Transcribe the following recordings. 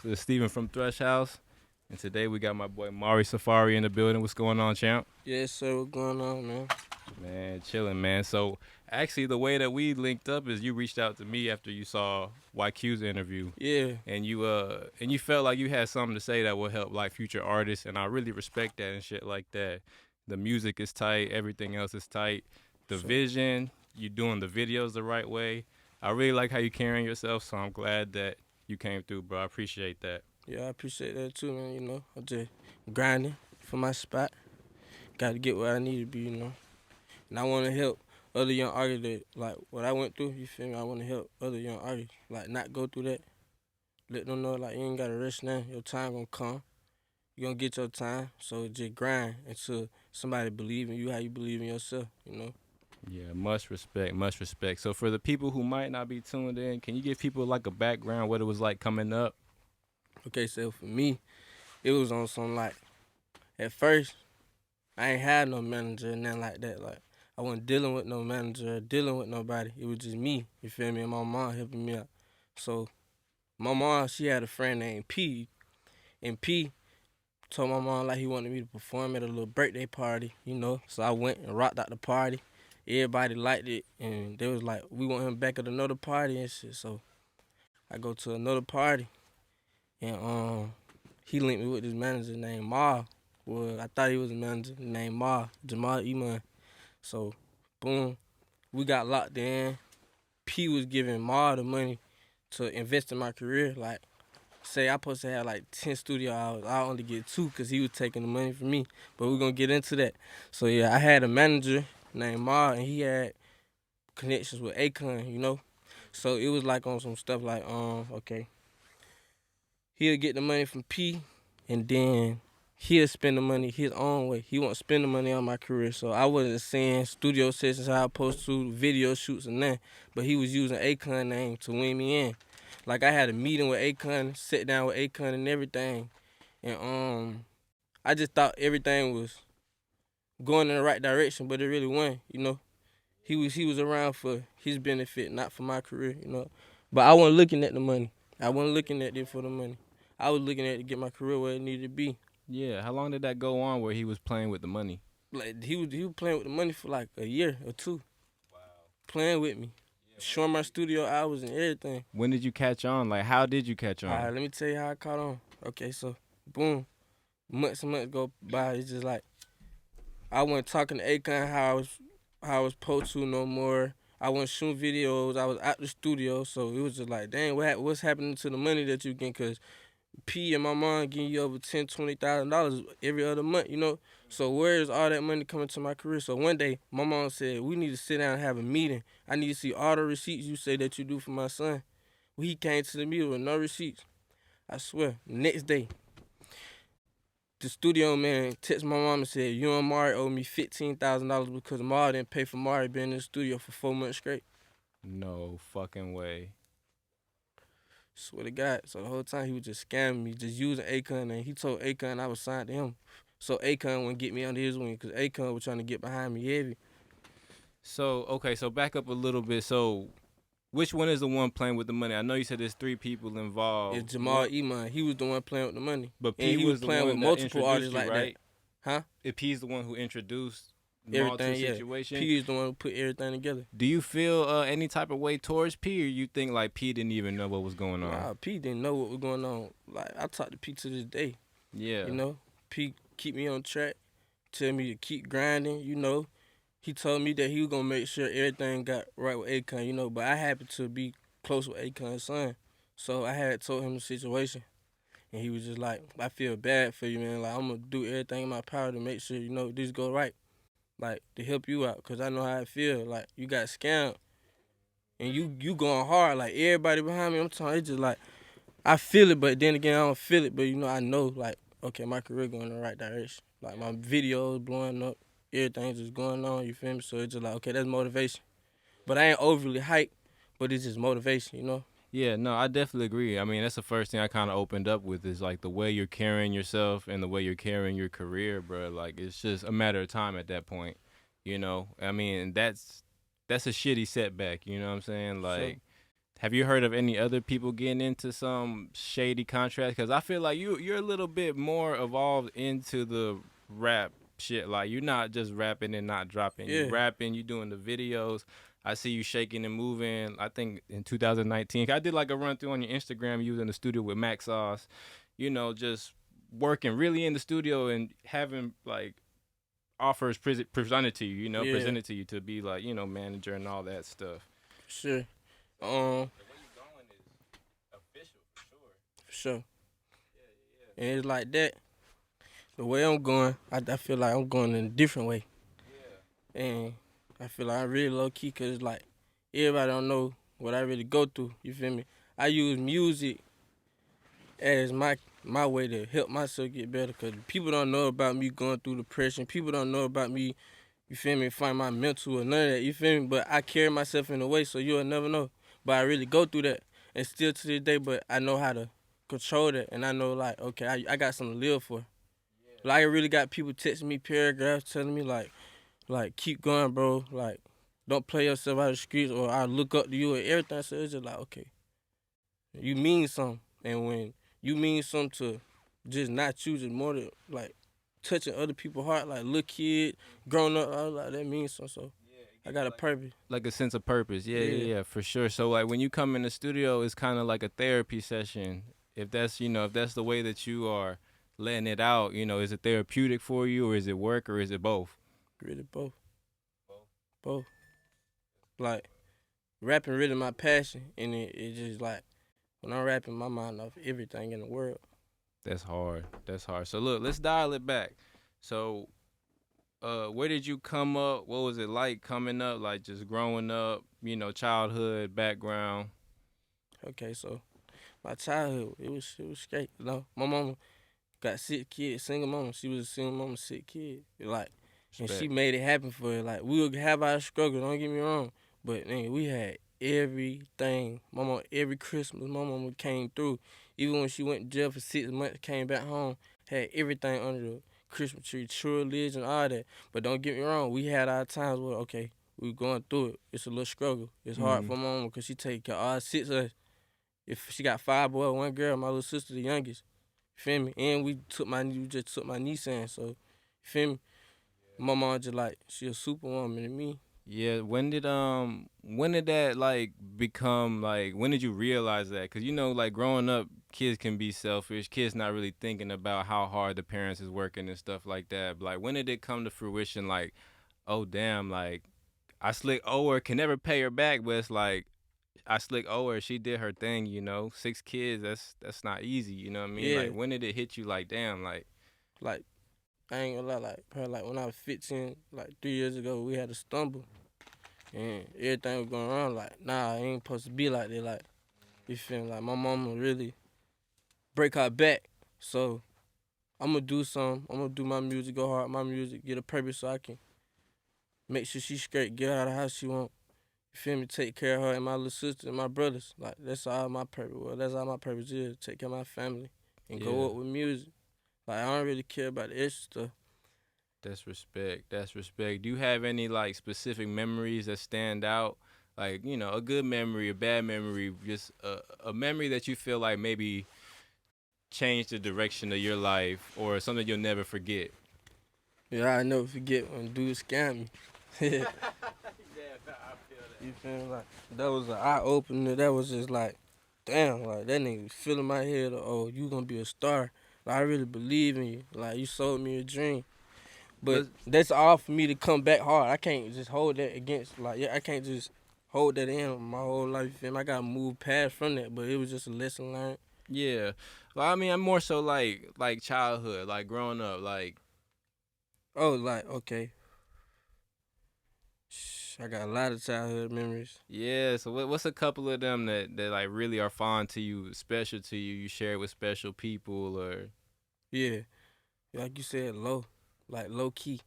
This is Steven from Thresh House, and today we got my boy Mari Safari in the building. What's going on, champ? Yes, sir. What's going on, man? Man, chilling, man. So actually, the way that we linked up is you reached out to me after you saw YQ's interview, Yeah, and you felt like you had something to say that will help like future artists, and I really respect that and shit like that. The music is tight, everything else is tight. The so, vision, you doing the videos the right way. I really like how you carrying yourself, so I'm glad that you came through, bro. I appreciate that. yeah, I appreciate that too, man. I'm just grinding for my spot. Got to get where I need to be, And I want to help other young artists that, like, what I went through, you feel me? I want to help other young artists, like, not go through that. Let them know, like, you ain't got to rush now. Your time going to come. You going to get your time. So just grind until somebody believe in you how you believe in yourself. Yeah, much respect, much respect. So for the people who might not be tuned in, can you give people like a background, what it was like coming up? Okay, so for me, it was on some, like, at first, I ain't had no manager and nothing like that. Like, I wasn't dealing with no manager, dealing with nobody. It was just me, you feel me, and my mom helping me out. So, my mom, she had a friend named P, and P told my mom, like, he wanted me to perform at a little birthday party. So I went and rocked out the party. Everybody liked it, and they was like, we want him back at another party and shit. So, I go to another party, and he linked me with this manager named Ma. Well, I thought he was a manager named Ma, Jamal Iman. So, boom, we got locked in. P was giving Ma the money to invest in my career. Like, say I supposed to have like 10 studio hours. I only get 2 because he was taking the money from me. But we're going to get into that. So, yeah, I had a manager named Ma, and he had connections with Akon. So, it was like on some stuff like, okay, he'll get the money from P, and then he'll spend the money his own way. He won't spend the money on my career. So I wasn't saying studio sessions how I supposed to, video shoots and nothing. But he was using Akon name to win me in. Like I had a meeting with Akon, sit down with Akon and everything. And I just thought everything was going in the right direction, but it really wasn't. He was around for his benefit, not for my career. But I wasn't looking at the money. I wasn't looking at it for the money. I was looking at it to get my career where it needed to be. Yeah, how long did that go on where he was playing with the money? Like he was playing with the money for like a year or two. Wow. Playing with me. Showing my studio hours and everything. When did you catch on? Like, how did you catch on? All right, let me tell you how I caught on. Okay, so, boom. Months and months go by. It's just like, I wasn't talking to Akon how I was supposed to no more. I wasn't shooting videos. I was out the studio. So, it was just like, dang, what's happening to the money that you get? Because P and my mom giving you over $10,000-$20,000 every other month. So where is all that money coming to my career? So one day my mom said we need to sit down and have a meeting. I need to see all the receipts you say that you do for my son. Well, he came to the meeting with no receipts. I swear. Next day, the studio man texted my mom and said, you and Mari owe me $15,000 because Mari didn't pay for Mari being in the studio for 4 months straight. No fucking way. Swear to God. So the whole time he was just scamming me, just using Akon, and he told Akon I was signed to him. So Akon wouldn't get me under his wing because Akon was trying to get behind me heavy. So, okay, so back up a little bit. So, which one is the one playing with the money? I know you said there's 3 people involved. It's Jamal Iman. He was the one playing with the money. But and P he was playing the with one that multiple artists introduced you, like right? that. Huh? If P's the one who introduced Everything, the yeah. situation. P is the one who put everything together. Do you feel any type of way towards P, or you think like P didn't even know what was going on? Nah, P didn't know what was going on. Like I talk to P to this day. Yeah. P keep me on track, tell me to keep grinding. He told me that he was gonna make sure everything got right with Akon. But I happened to be close with Akon's son, so I had told him the situation, and he was just like, "I feel bad for you, man. Like I'm gonna do everything in my power to make sure this go right." Like, to help you out, because I know how I feel. Like, you got scammed, and you going hard. Like, everybody behind me, I'm telling it's just like, I feel it, but then again, I don't feel it. But, I know, like, okay, my career going in the right direction. Like, my videos blowing up, everything's just going on, you feel me? So, it's just like, okay, that's motivation. But I ain't overly hyped, but it's just motivation. Yeah, no, I definitely agree. I mean, that's the first thing I kind of opened up with is like the way you're carrying yourself and the way you're carrying your career, bro. Like it's just a matter of time at that point, I mean, that's a shitty setback. You know what I'm saying? Like, Have you heard of any other people getting into some shady contracts? Because I feel like you're a little bit more evolved into the rap shit. Like you're not just rapping and not dropping. You Yeah, rapping, you doing the videos. I see you shaking and moving. I think in 2019, I did like a run through on your Instagram. You was in the studio with Max Sauce. You know, just working really in the studio and having like offers presented to you. You know, yeah, presented to you to be like manager and all that stuff. for sure. The way you're going is official for sure. For sure. Yeah, yeah, And it's like that. The way I'm going, I feel like I'm going in a different way. yeah. And I feel like I'm really low key because, like, everybody don't know what I really go through. You feel me? I use music as my way to help myself get better because people don't know about me going through depression. People don't know about me, you feel me, find my mental or none of that, you feel me? But I carry myself in a way so you'll never know. But I really go through that and still to this day, but I know how to control that and I know, like, okay, I got something to live for. Like, I really got people texting me paragraphs telling me, like keep going, bro. Like, don't play yourself out of the streets or I look up to you and everything. So it's just like, okay, you mean something. And when you mean something to just not choosing more to, like, touching other people's heart, like, little kid, grown up, I was like, that means something. So I got a purpose. Like a sense of purpose. Yeah, Yeah, yeah, yeah, for sure. So like when you come in the studio, it's kind of like a therapy session. If that's if that's the way that you are letting it out, is it therapeutic for you, or is it work, or is it both? really both. Both. Like, rapping really my passion. And it just, like, when I'm rapping, my mind off everything in the world. That's hard. That's hard. So look, let's dial it back. So, where did you come up? What was it like coming up? Like just growing up, childhood background. Okay, so my childhood, it was straight. You know, my mama got sick kid, single mama. She was a single mama, sick kid. Like, and she Respect. made it happen for her. Like, we would have our struggle. Don't get me wrong, but man, we had everything. My mama, every Christmas, my mama came through. Even when she went to jail for 6 months, came back home, had everything under the Christmas tree, true religion, all that. But don't get me wrong, we had our times where, okay, we going through it. It's a little struggle. It's hard Mm-hmm. for my mama because she take care of all 6 of us. If she got 5 boys, 1 girl, my little sister the youngest. You feel me? And we just took my niece in, so you feel me? My mom just like she a superwoman to me. Yeah, when did that like become like when did you realize that? Cuz like growing up kids can be selfish. Kids not really thinking about how hard the parents is working and stuff like that. But, like when did it come to fruition like oh damn like I slick owe her can never pay her back but it's like I slick owe her she did her thing, 6 kids that's not easy, you know what I mean? Yeah, Like when did it hit you like damn like like I ain't gonna lie, like probably like when I was 15, like 3 years ago, we had a stumble and everything was going wrong. Like, nah, I ain't supposed to be like that. Like, you feel me? Like my mama really break her back, so I'm gonna do something. I'm gonna do my music, go hard, my music, get a purpose so I can make sure she's straight, get her out of the house she want. You feel me? Take care of her and my little sister and my brothers. Like, that's all my purpose. Well, that's all my purpose is. Take care of my family and go yeah. up with music. Like, I don't really care about the extra stuff. That's respect. That's respect. Do you have any like specific memories that stand out? Like, a good memory, a bad memory, just a memory that you feel like maybe changed the direction of your life or something you'll never forget. Yeah, I never forget when dude scammed me. You feel me? Like, that was an eye opener. That was just like, damn, like that nigga was filling my head. Oh, you gonna be a star. Like, I really believe in you. Like, you sold me a dream. But Let's, that's all for me to come back hard. I can't just hold that against, like, yeah, I can't just hold that in my whole life. You feel me? I gotta move past from that. But it was just a lesson learned. yeah. Well, I mean, I'm more so like childhood, like growing up, like Oh, like, okay. I got a lot of childhood memories. yeah. So what's a couple of them that like really are fond to you, special to you? You share it with special people or Yeah. Like you said, like low key.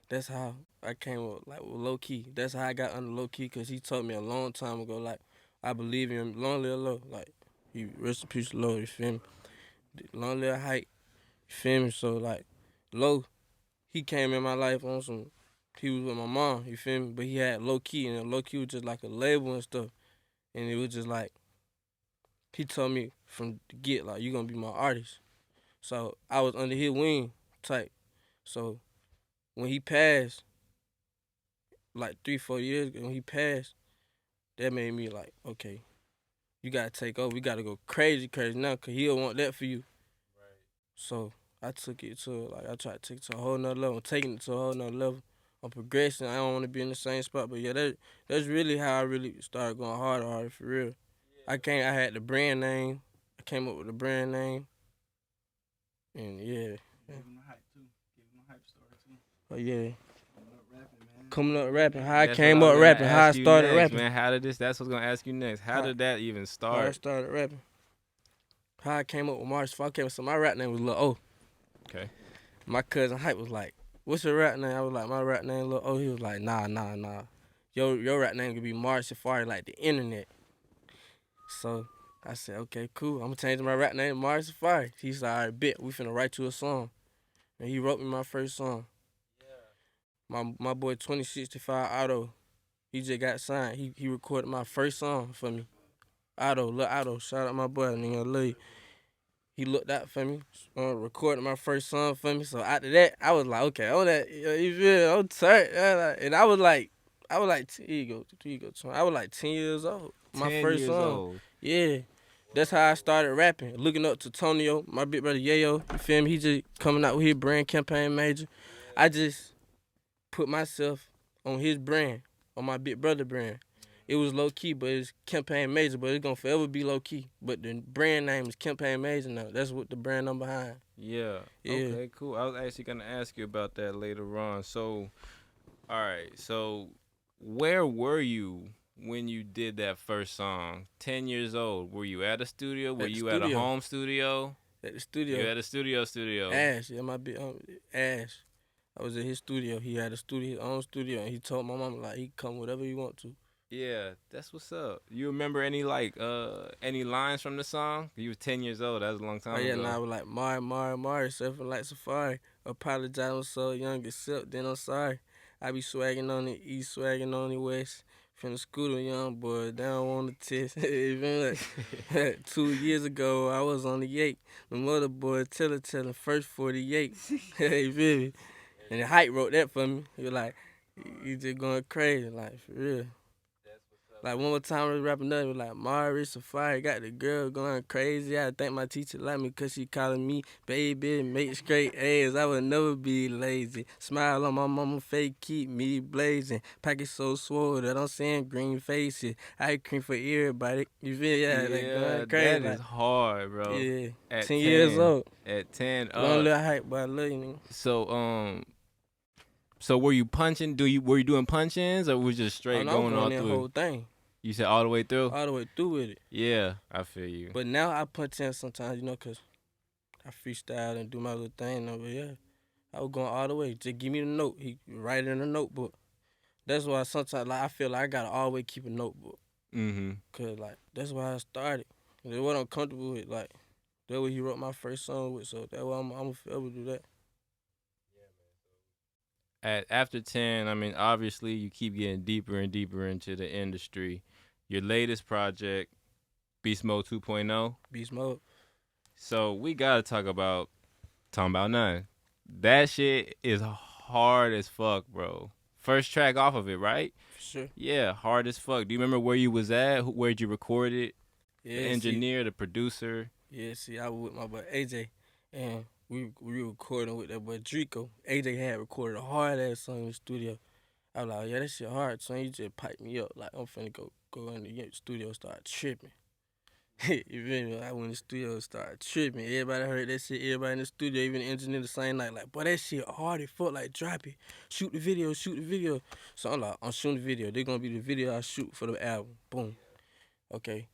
That's how I came up, like, with low key. That's how I got under low key, because he told me a long time ago, like, I believe in him. Long live low. Like, he rest in peace, low, you feel me? Long live height, you feel me? So, like, low, he came in my life on some, he was with my mom, you feel me? But he had low key, and low key was just like a label and stuff. And it was just like, He told me from the get, like, you gonna be my artist. So I was under his wing type. So when he passed, like 3-4 years ago, when he passed, that made me like, okay, you gotta take over. We gotta go crazy now, cause he'll want that for you. Right. So I took it to, like, I tried to take it to a whole nother level. I'm taking it to a whole nother level. I'm progressing. I don't want to be in the same spot, but yeah, that's really how I really started going harder for real. Yeah. I had the brand name. I came up with the brand name, and yeah. Gave him the hype too. Gave him the hype story too. Oh yeah. Coming up rapping, man. Coming up rapping. How I That's what came I was up gonna rapping. How I ask you started next, rapping. man. How did this? That's what I was gonna ask you next. How did that even How I start? started rapping. How I came up with Mars. So my rap name was Lil O. Okay. My cousin Hype was like, "What's your rap name?" I was like, "My rap name Lil O." He was like, "Nah. Your rap name could be Mars Safari, like the internet." So I said, "Okay, cool. I'm gonna change my rap name to Mars Safari." He said, "All right, bet. We finna write you a song." And he wrote me my first song. My boy 2065 Otto, he just got signed. He recorded my first song for me. Lil Otto, shout out my boy, nigga, love you. He looked out for me, recorded my first song for me. So after that, I was like, okay, on that, you feel? I'm tight. And I was like, here you go, 20. I was like 10 years old. My 10 first years song. old. Yeah. That's how I started rapping. Looking up to Tonio, my big brother Yayo, you feel me? He just coming out with his brand campaign major. I just put myself on his brand, on my big brother brand. It was low key, but it's campaign major, but it's gonna forever be low key. But the brand name is campaign major now. That's what the brand I'm behind. Yeah. Yeah. Okay, cool. I was actually gonna ask you about that later on. So, all right. So, where were you when you did that first song? 10 years old. Were you at a studio? Were At the you at a studio. home studio? At the studio. You at a studio. Ash, yeah, my big Ash. I was at his studio. He had a studio, his own studio, and he told my mama like he come whatever you want to. Yeah, that's what's up. You remember any any lines from the song? You was 10 years old. That was a long time Oh yeah, ago. and I was like Mari, surfing like Safari. Apologize, I'm so young, accept, then I'm sorry. I be swagging on the east, swagging on the west. From the scooter, young boy, down on the test. Even like 2 years ago, I was on the yake. The mother boy, tellin', first 48. Hey, baby. And the hype wrote that for me. He was like, you just going crazy, like, for real. Like, one more time, I was rapping up, it was like, Mari, Safari, got the girl going crazy. I think my teacher like me because she calling me baby, make straight A's. I would never be lazy. Smile on my mama face, keep me blazing. Pocket so swole that I'm seeing green faces. I cream for everybody. You feel? Yeah, like, going crazy. That is hard, bro. Yeah, At 10 years old. At 10. One little hype, but I love you, nigga. So were you punching? Were you doing punch-ins or was just straight I'm going all the through? whole thing. You said all the way through? All the way through with it. Yeah, I feel you. But now I punch in sometimes, because I freestyle and do my little thing. But yeah, I was going all the way. Just give me the note. He write it in a notebook. That's why sometimes I feel like I gotta always keep a notebook. Cause that's why I started. That's what I'm comfortable with. Like that's what he wrote my first song with. So that's why I'm forever do that. After 10, I mean, obviously you keep getting deeper and deeper into the industry. Your latest project, Beast Mode 2.0. Beast Mode. So we gotta talk about None. That shit is hard as fuck, bro. First track off of it, right? For sure. Yeah, hard as fuck. Do you remember where you was at? Where'd you record it? Yeah, the engineer, the producer. Yeah, see, I was with my boy AJ, and we recording with that boy Drico. AJ had recorded a hard ass song in the studio. I was like, yeah, that shit hard, son. You just pipe me up. Like, I'm finna go in the studio, start tripping. You feel me? I went in the studio, started tripping. Everybody heard that shit. Everybody in the studio, even the engineer, the same night, like, boy, that shit hard as fuck. Like, drop it. Shoot the video. So I'm like, I'm shooting the video. They're gonna be the video I shoot for the album. Boom. Okay.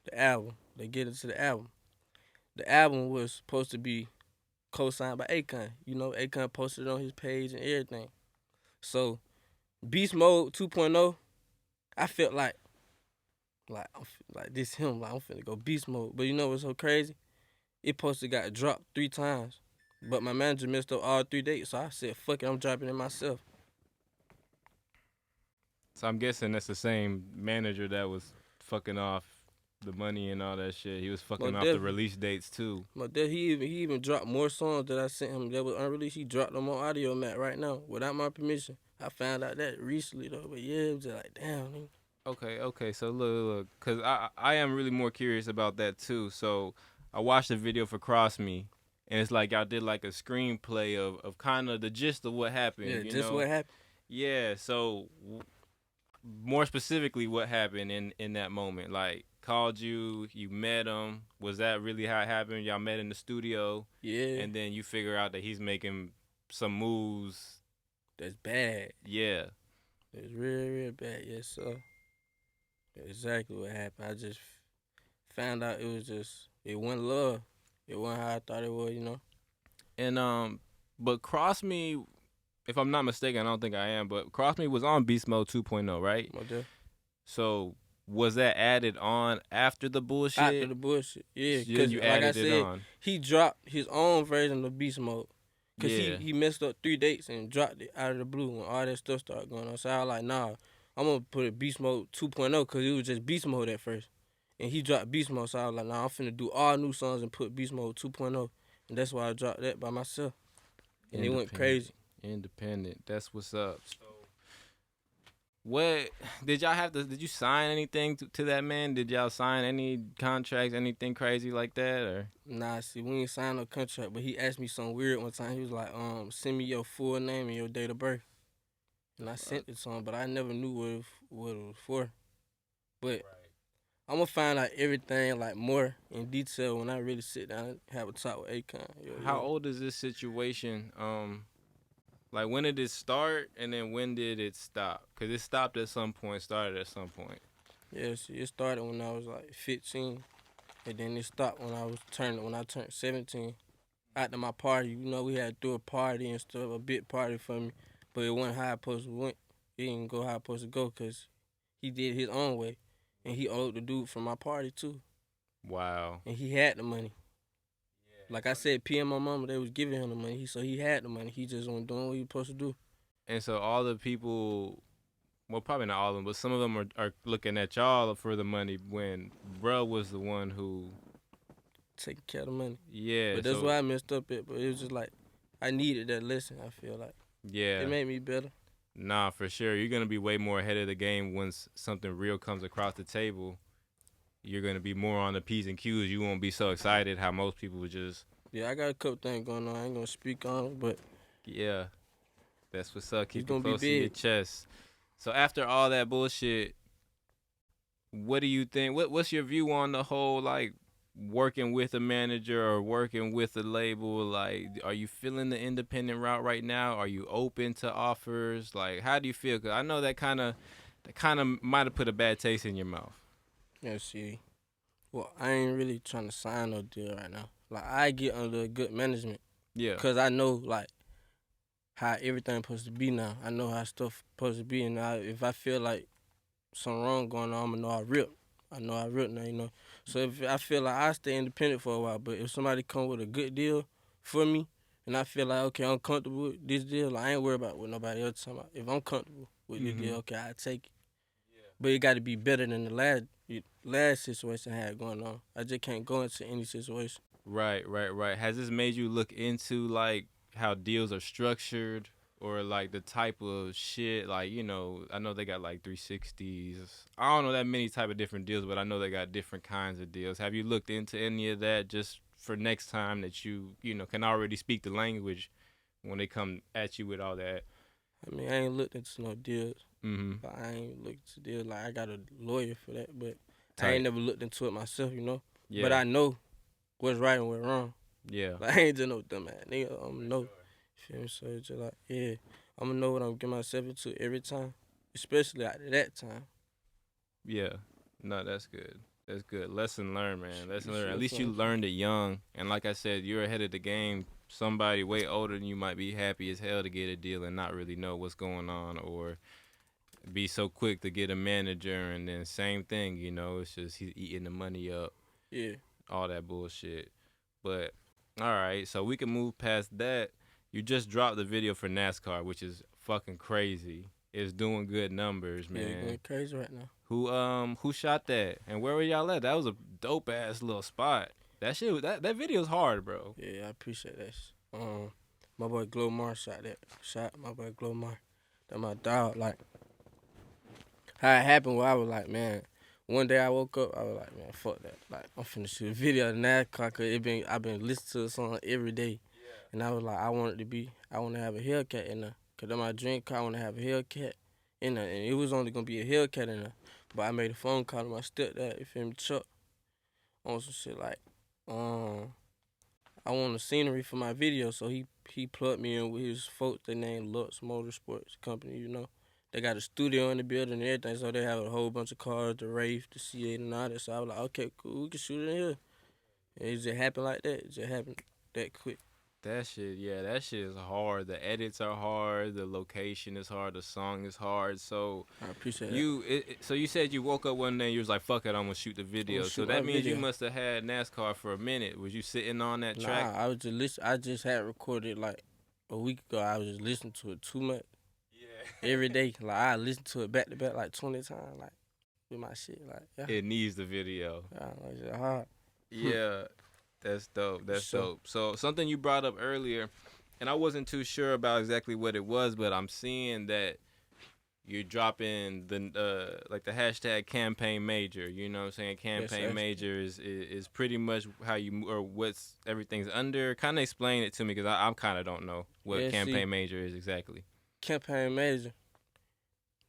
The album. They get into the album. The album was supposed to be co-signed by Akon. Akon posted it on his page and everything. So, Beast Mode 2.0, I felt like this him. Like, I'm finna go beast mode. But you know what's so crazy? It posted got dropped 3 times. But my manager messed up all 3 dates. So I said, fuck it, I'm dropping it myself. So I'm guessing that's the same manager that was fucking off the money and all that shit. He was fucking Most off the definitely. release dates too. But then he even dropped more songs that I sent him that was unreleased. He dropped them on Audio Mac right now without my permission. I found out that recently though, but yeah, it was just like damn. Nigga. Okay. So look, cause I am really more curious about that too. So I watched the video for Cross Me, and it's like y'all did like a screenplay of kind of the gist of what happened. Yeah, You just know? what happened. Yeah. So more specifically, what happened in that moment? Like called you, you met him. Was that really how it happened? Y'all met in the studio, Yeah, and then you figure out that he's making some moves. that's bad. Yeah. It's real bad. Yes, sir. Exactly what happened. I just found out it wasn't love. It wasn't how I thought it was. You know. And but Cross Me, if I'm not mistaken, I don't think I am, but Cross Me was on Beast Mode 2.0, right? What the- So was that added on after the bullshit? After the bullshit, yeah. Then Cause you like I added it said, on. he dropped his own version of Beast Mode. Cause Yeah. he messed up 3 dates and dropped it out of the blue when all that stuff started going on. So I was like, nah, I'm gonna put it Beast Mode 2.0 cause it was just Beast Mode at first. And he dropped Beast Mode, so I was like, nah, I'm finna do all new songs and put Beast Mode 2.0. And that's why I dropped that by myself. And it went crazy. Independent. That's what's up. So what did y'all have to? Did you sign anything to that man? Did y'all sign any contracts, anything crazy like that, or? Nah, see, we ain't signed no contract, but he asked me something weird one time. He was like, send me your full name and your date of birth. And I sent it to him, but I never knew what it was for. But I'm gonna find out everything like more in detail when I really sit down and have a talk with Akon. How old is this situation? Like when did it start, and then when did it stop? Cause it stopped at some point, started at some point. Yeah, see, it started when I was like 15, and then it stopped when I turned 17. After my party, you know, we had to do a party and stuff, a big party for me, but it wasn't how I supposed to went. It didn't go how I supposed to go, cause he did his own way, and he owed the dude from my party too, Wow. and he had the money. Like I said, P and my mama, they was giving him the money, so he had the money. He just wasn't doing what he was supposed to do. And so all the people, well, probably not all of them, but some of them are looking at y'all for the money when bruh was the one who, Taking care of the money. yeah. But that's so, why I messed up it. But it was just like, I needed that lesson, I feel like. yeah. It made me better. Nah, for sure. You're gonna be way more ahead of the game once something real comes across the table. You're gonna be more on the P's and Q's. You won't be so excited how most people would just, Yeah, I got a couple things going on. I ain't gonna speak on it, but yeah. That's what's up. Keep gonna it be close to your big. chest. So after all that bullshit, what do you think? What's your view on the whole like working with a manager or working with a label? Like, are you feeling the independent route right now? Are you open to offers? Like, how do you feel? Cause I know that kind of might have put a bad taste in your mouth. yeah, see. Well, I ain't really trying to sign no deal right now. Like, I get under good management. Yeah. Because I know, like, how everything supposed to be now. I know how stuff supposed to be. And if I feel like something wrong going on, I'm going to know I rip. I know I rip now, you know. So if I feel like I stay independent for a while, but if somebody come with a good deal for me, and I feel like, okay, I'm comfortable with this deal, like, I ain't worried about what nobody else talking about. If I'm comfortable with this deal, okay, I take it. But it got to be better than the last situation I had going on. I just can't go into any situation. Right. Has this made you look into like how deals are structured or like the type of shit? Like, you know, I know they got like 360s. I don't know that many type of different deals, but I know they got different kinds of deals. Have you looked into any of that just for next time that you know, can already speak the language when they come at you with all that? I mean, I ain't looked into no deals. Mm-hmm. But I ain't looked into deals. Like, I got a lawyer for that, but I Tight. ain't never looked into it myself, you know. Yeah. But I know what's right and what's wrong. Yeah. Like, I ain't just no dumbass nigga. I'm going to know. Feel me? So it's just like, yeah, I'm going to know what I'm getting myself into every time, especially at that time. Yeah. No, that's good. That's good. Lesson learned, man. Lesson learned. At Sure, least you son. learned it young. And like I said, you're ahead of the game. Somebody way older than you might be happy as hell to get a deal and not really know what's going on, or be so quick to get a manager, and then same thing, you know, it's just he's eating the money up, Yeah. all that bullshit. But all right, so we can move past that. You just dropped the video for NASCAR, which is fucking crazy. It's doing good numbers, Yeah, man. going crazy right now. Who shot that? And where were y'all at? That was a dope ass little spot. That shit that video's hard, bro. Yeah, I appreciate that. My boy Glomar shot that. Shot my boy Glomar. That my dog. Like how it happened. Where I was like, man. One day I woke up. I was like, man, fuck that. Like I'm finna shoot a video of Nascar. Cause I've been listening to a song every day. And I was like, I want to have a Hellcat in there. Cause that's my dream car. I want to have a Hellcat in there. And it was only gonna be a Hellcat in there. But I made a phone call to my stepdad. You feel me, Chuck? On some shit like, I want the scenery for my video, so he plugged me in with his folks. They named Lux Motorsports Company, you know. They got a studio in the building and everything, so they have a whole bunch of cars, the Wraith, the C8 and all that. So I was like, okay, cool, we can shoot it in here. And it just happened like that. It just happened that quick. That shit, yeah, that shit is hard. The edits are hard. The location is hard. The song is hard. So I appreciate that. so you said you woke up one day and you was like, "Fuck it, I'm gonna shoot the video." Shoot So my that means you video. must have had NASCAR for a minute. Was you sitting on that track? Nah, I was just I just had recorded like a week ago. I was just listening to it too much Yeah. every day. Like I listened to it back to back like 20 times, like with my shit. Like yeah, It needs the video. it's just hard. Yeah, that's dope. That's Sure. dope. So something you brought up earlier, and I wasn't too sure about exactly what it was, but I'm seeing that you're dropping the like the hashtag campaign major. You know what I'm saying? Campaign sir. major is pretty much how you or what's everything's under. Kind of explain it to me because I kind of don't know what Yeah, campaign see- major is exactly. Campaign Manager,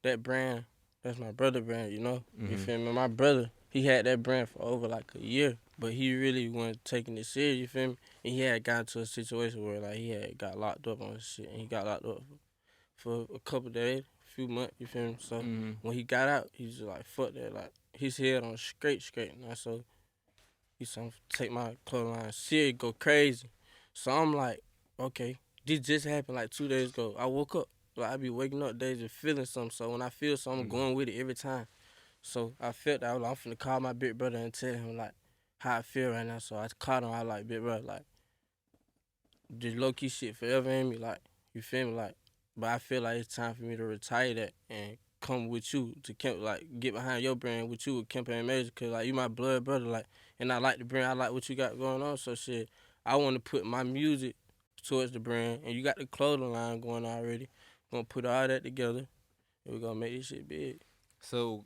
that brand, that's my brother brand, you know? You Mhm. feel me? My brother, he had that brand for over like a year, but he really wasn't taking it serious, you feel me? And he had gotten to a situation where like he had got locked up on his shit, and he got locked up for a couple days, a few months, you feel me? So Mhm. when he got out, he just like, fuck that, like his head on straight now, so he said, I'm take my clothing line serious, go crazy. So I'm like, okay, this just happened like 2 days ago. I woke up. Like I be waking up days and feeling something. So when I feel something, I'm going with it every time. So I felt that I was like, I'm finna call my big brother and tell him like how I feel right now. So I called him. I was like, big brother, like this low key shit forever in me. Like you feel me, like. But I feel like it's time for me to retire that and come with you to like get behind your brand with you with campaign major. Cause like you my blood brother, like, and I like the brand. I like what you got going on. So shit, I want to put my music towards the brand, and you got the clothing line going already. Gonna put all that together, and we're gonna make this shit big. So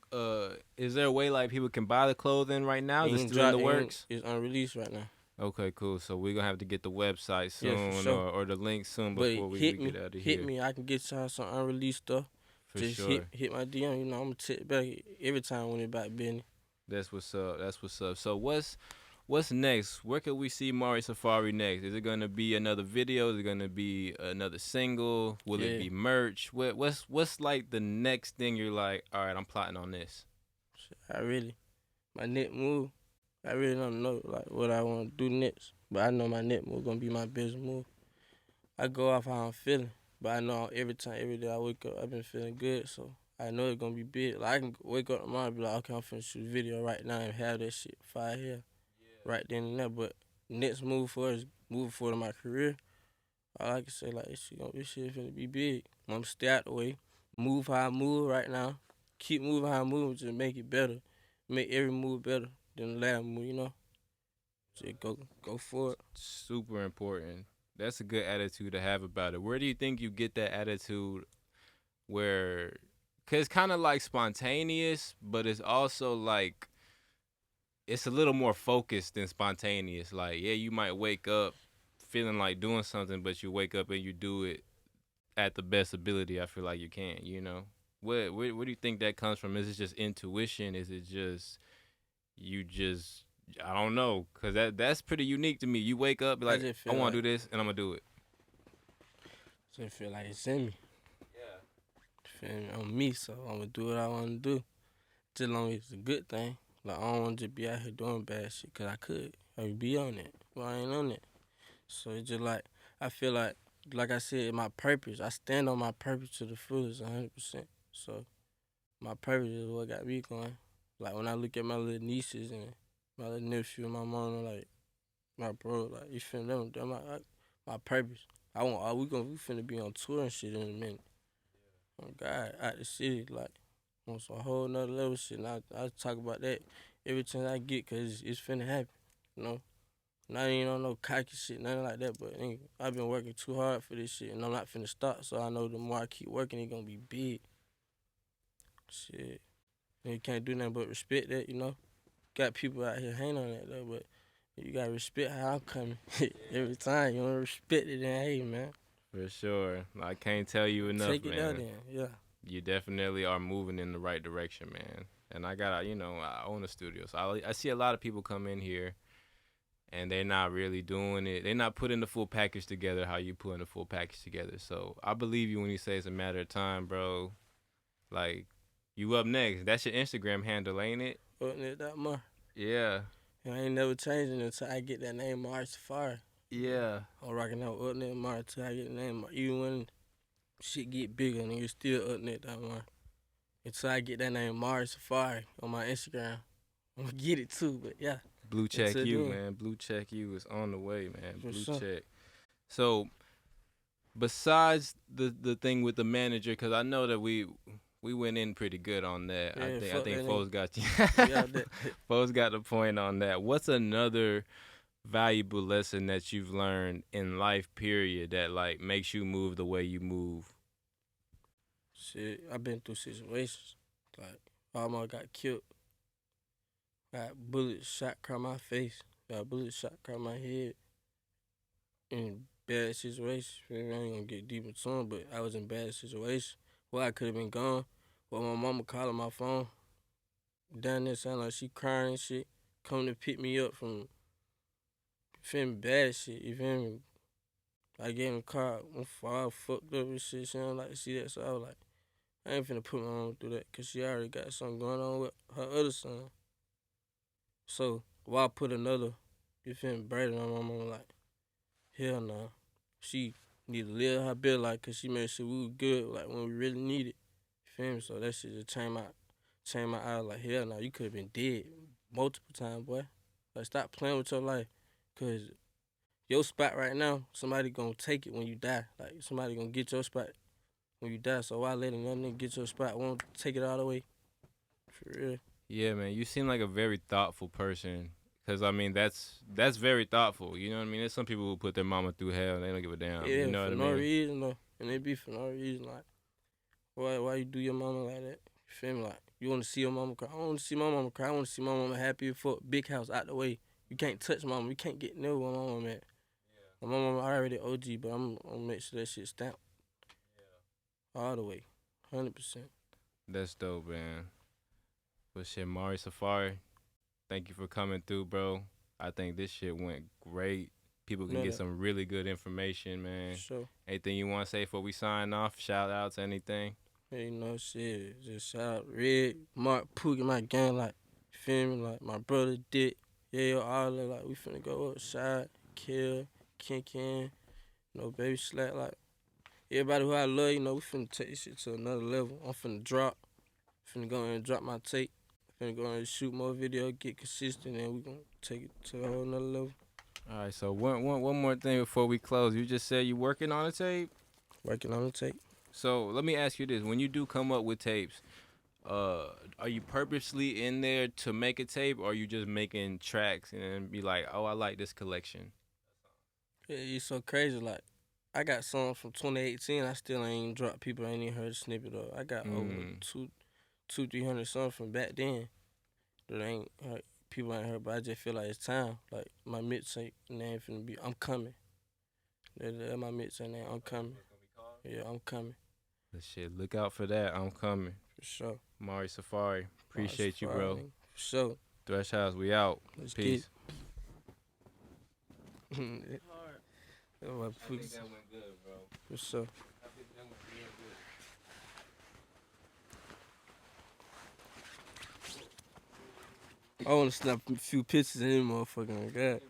is there a way like people can buy the clothing right now? Is it Ain't still in the dropped- works? It's unreleased right now. Okay, cool. So we're gonna have to get the website Yeah, soon for sure. or the link soon But before we hit get out of here. hit me. I can get y'all some unreleased stuff. For Just sure. hit my DM. You know, I'm gonna tip back every time when it about business. That's what's up. That's what's up. So what's next? Where could we see Mari Safari next? Is it gonna be another video? Is it gonna be another single? Will it Yeah. be merch? What's like the next thing you're like, all right, I'm plotting on this. My next move. I really don't know like what I want to do next, but I know my next move gonna be my business move. I go off how I'm feeling, but I know every day I wake up, I've been feeling good, so I know it's gonna be big. Like I can wake up tomorrow and be like, okay, I'm finna shoot a video right now and have that shit fire here, right then and there. But next move for is moving forward in my career. All I can say like this shit finna be big. I'm gonna stay out the way, move how I move right now, keep moving how I move, just make it better, make every move better than the last move, you know. Just go for it. Super important. That's a good attitude to have about it. Where do you think you get that attitude where, cause it's kind of like spontaneous, but it's also like, it's a little more focused than spontaneous. Like, yeah, you might wake up feeling like doing something, but you wake up and you do it at the best ability I feel like you can, you know? Where do you think that comes from? Is it just intuition? Is it just, I don't know, because that's pretty unique to me. You wake up, be I like, just I feel want to like- do this, and I'm going to do it. So it feel like it's in me. Yeah. Feel me? On me, so I'm gonna do what I wanna do. Just long as it's a good thing. Like I don't wanna just be out here doing bad shit, cause I could. I would be on it. But I ain't on it. So it's just like I feel like I said, my purpose. I stand on my purpose to the fullest 100%. So my purpose is what got me going. Like when I look at my little nieces and my little nephew and my mom, like my bro, like you feel them, my purpose. We finna be on tour and shit in a minute. Oh God, out the city, like on some whole nother level shit. And I talk about that every chance I get, cause it's finna happen, you know. Not even on no cocky shit, nothing like that. But nigga, I've been working too hard for this shit, and I'm not finna stop. So I know the more I keep working, it gonna be big. Shit, and you can't do nothing but respect that, you know. Got people out here hating on that though, but you gotta respect how I'm coming. Every time you don't respect it, then hey man, For sure. I can't tell you enough, take it out man. then. Yeah. You definitely are moving in the right direction, man. And I got, I own a studio, so I see a lot of people come in here, and they're not really doing it. They're not putting the full package together how you putting the full package together. So I believe you when you say it's a matter of time, bro. Like, you up next. That's your Instagram handle, ain't it? Putting it that more. Yeah. And I ain't never changing it until I get that name Mars Safari. Yeah. I'm rocking out Upnet Mars until I get the name Mars. Even when shit get bigger, nigga, still Upnet that Mars. Until I get that name Mars Safari on my Instagram. I'm gonna get it too, but yeah. Blue check Until you, then. man. Blue check you is on the way, man. For Blue sure. check. So, besides the thing with the manager, because I know that we went in pretty good on that. Yeah, I fuck think that folks got you. Yeah, that. Folks got the point on that. What's another valuable lesson that you've learned in life, period, that like makes you move the way you move? Shit, I've been through situations. Like, I almost got killed. Got bullet shot across my face. Got bullet shot across my head. In bad situations. I ain't gonna get deep into them, but I was in bad situations. Well, I could have been gone. Well, my mama calling my phone. Down there sound like she crying and shit. Coming to pick me up from, you feel me, bad shit. You feel me? I get in the car. I'm all fucked up and shit. She don't like to see that. So I was like, I ain't finna put my mama through that, because she already got something going on with her other son. So, why put another, you feel me, burden on my mama? Like, hell no. She need to live her best life, because she made sure we was good, like, when we really need it. You feel me? So that shit just changed my eyes. Like, hell no, you could have been dead multiple times, boy. Like, stop playing with your life, because your spot right now, somebody gonna take it when you die. Like, somebody gonna get your spot when you die. So why let another nigga get your spot? Won't take it all the way. For real. Yeah, man, you seem like a very thoughtful person. Cause I mean that's very thoughtful. You know what I mean? There's some people who put their mama through hell and they don't give a damn. Yeah, You know for what I no mean? reason though. And it be for no reason. Like, why you do your mama like that? You feel me? Like, you wanna see your mama cry? I don't wanna see my mama cry. I wanna see my mama happy as fuck. Big house out the way. You can't touch mama. You can't get near where my mama at. My mama already OG, but I'm gonna make sure that shit stamped. All the way. 100%. That's dope, man. But shit, Mari Safari, thank you for coming through, bro. I think this shit went great. People can Know get that. some really good information, man. So, Anything you want to say before we sign off? Shout outs, anything? hey, you know, shit. Just shout out Red, Mark, Pookie, my gang, like, you feel me? Like, my brother Dick, yeah, all that, like, we finna go up, Shot, Kill, Ken, you know, Baby Slack, like, everybody who I love, you know, we finna take this shit to another level. I'm finna drop, finna go in and drop my tape, finna go in and shoot more video, get consistent, and we gonna take it to a whole nother level. All right, so one more thing before we close. You just said you working on a tape. Working on the tape. So let me ask you this: when you do come up with tapes, are you purposely in there to make a tape, or are you just making tracks and then be like, oh, I like this collection? Yeah, it's so crazy, like, I got songs from 2018, I still ain't even dropped. People ain't even heard a snippet of. I got over 300 songs from back then that ain't heard, people ain't heard, but I just feel like it's time. Like, my mixtape name finna be I'm Coming. That's my mixtape name, I'm Coming. Yeah, I'm coming. But shit, look out for that. I'm coming. For sure. Mari Safari, appreciate you, bro. For sure. Thresh House, we out. Let's Peace. Get it. That's my I think Pookie. that went good, bro. For sure. I think that went real good. I wanna snap a few pictures in this motherfucker. God.